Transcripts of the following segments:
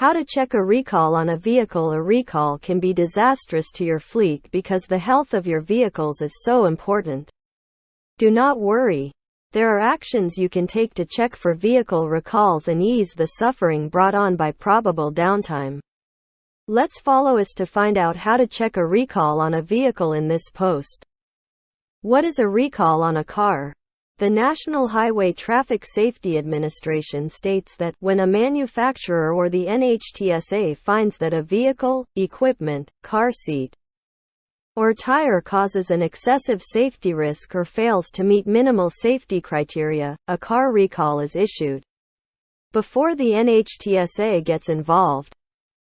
How to check a recall on a vehicle. A recall can be disastrous to your fleet because the health of your vehicles is so important. Do not worry. There are actions you can take to check for vehicle recalls and ease the suffering brought on by probable downtime. Let's follow us to find out how to check a recall on a vehicle in this post. What is a recall on a car? The National Highway Traffic Safety Administration states that, when a manufacturer or the NHTSA finds that a vehicle, equipment, car seat, or tire causes an excessive safety risk or fails to meet minimal safety criteria, a car recall is issued. Before the NHTSA gets involved,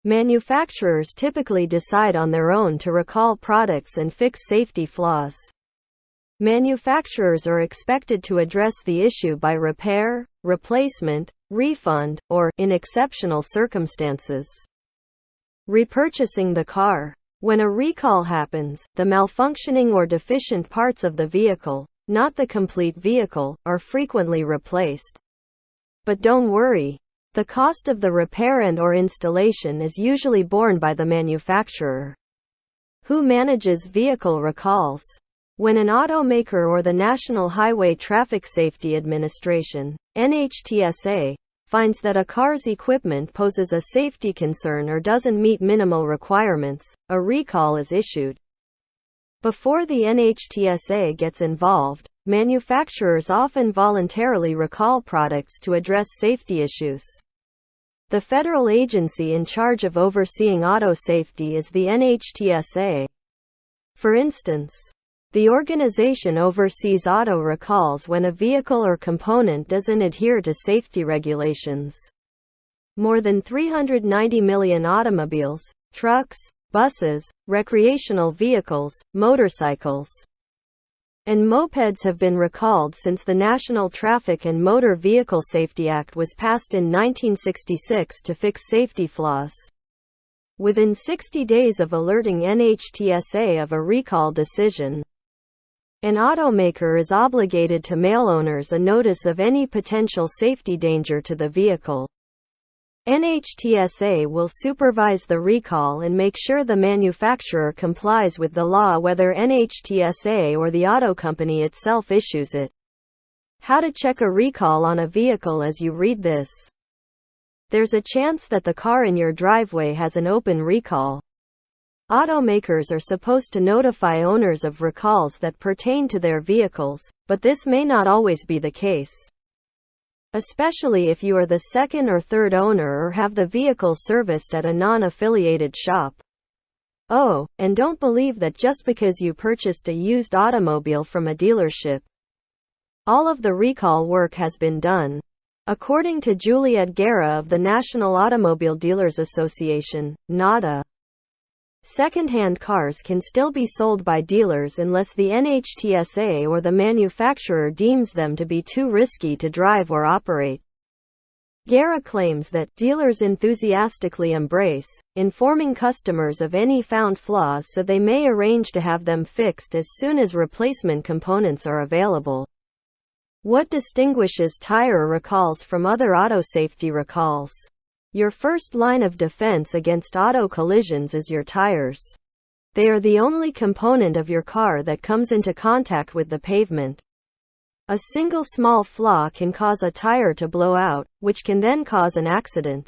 manufacturers typically decide on their own to recall products and fix safety flaws. Manufacturers are expected to address the issue by repair, replacement, refund, or, in exceptional circumstances, repurchasing the car. When a recall happens, the malfunctioning or deficient parts of the vehicle, not the complete vehicle, are frequently replaced. But don't worry. The cost of the repair and/or installation is usually borne by the manufacturer. Who manages vehicle recalls? When an automaker or the National Highway Traffic Safety Administration, NHTSA, finds that a car's equipment poses a safety concern or doesn't meet minimal requirements, a recall is issued. Before the NHTSA gets involved, manufacturers often voluntarily recall products to address safety issues. The federal agency in charge of overseeing auto safety is the NHTSA. For instance, the organization oversees auto recalls when a vehicle or component doesn't adhere to safety regulations. More than 390 million automobiles, trucks, buses, recreational vehicles, motorcycles, and mopeds have been recalled since the National Traffic and Motor Vehicle Safety Act was passed in 1966 to fix safety flaws. Within 60 days of alerting NHTSA of a recall decision, an automaker is obligated to mail owners a notice of any potential safety danger to the vehicle. NHTSA will supervise the recall and make sure the manufacturer complies with the law, whether NHTSA or the auto company itself issues it. How to check a recall on a vehicle. As you read this, there's a chance that the car in your driveway has an open recall. Automakers are supposed to notify owners of recalls that pertain to their vehicles, but this may not always be the case. Especially if you are the second or third owner or have the vehicle serviced at a non-affiliated shop. Oh, and don't believe that just because you purchased a used automobile from a dealership, all of the recall work has been done. According to Juliet Guerra of the National Automobile Dealers Association, NADA, second-hand cars can still be sold by dealers unless the NHTSA or the manufacturer deems them to be too risky to drive or operate. Guerra claims that dealers enthusiastically embrace informing customers of any found flaws so they may arrange to have them fixed as soon as replacement components are available. What distinguishes tire recalls from other auto safety recalls? Your first line of defense against auto collisions is your tires. They are the only component of your car that comes into contact with the pavement. A single small flaw can cause a tire to blow out, which can then cause an accident.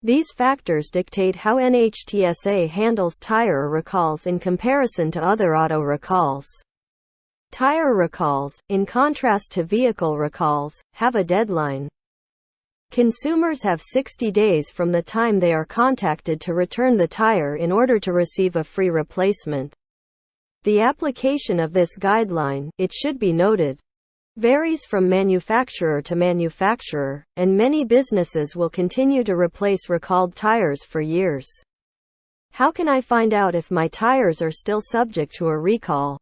These factors dictate how NHTSA handles tire recalls in comparison to other auto recalls. Tire recalls, in contrast to vehicle recalls, have a deadline. Consumers have 60 days from the time they are contacted to return the tire in order to receive a free replacement. The application of this guideline, it should be noted, varies from manufacturer to manufacturer, and many businesses will continue to replace recalled tires for years. How can I find out if my tires are still subject to a recall?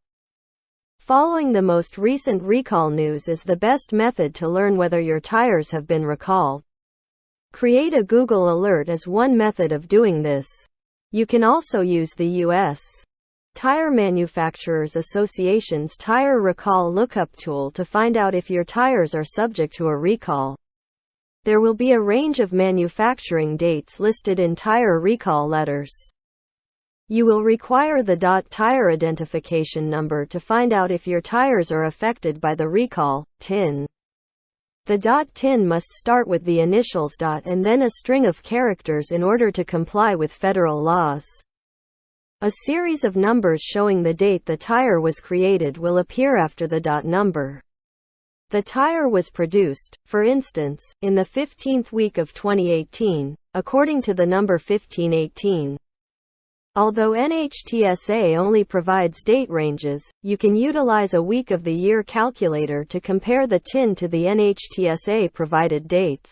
Following the most recent recall news is the best method to learn whether your tires have been recalled. Create a Google alert as one method of doing this. You can also use the U.S. Tire Manufacturers Association's Tire Recall Lookup tool to find out if your tires are subject to a recall. There will be a range of manufacturing dates listed in tire recall letters. You will require the .tire identification number to find out if your tires are affected by the recall. TIN. The .TIN must start with the initials and then a string of characters in order to comply with federal laws. A series of numbers showing the date the tire was created will appear after the number. The tire was produced, for instance, in the 15th week of 2018, according to the number 1518. Although NHTSA only provides date ranges, you can utilize a week of the year calculator to compare the TIN to the NHTSA provided dates.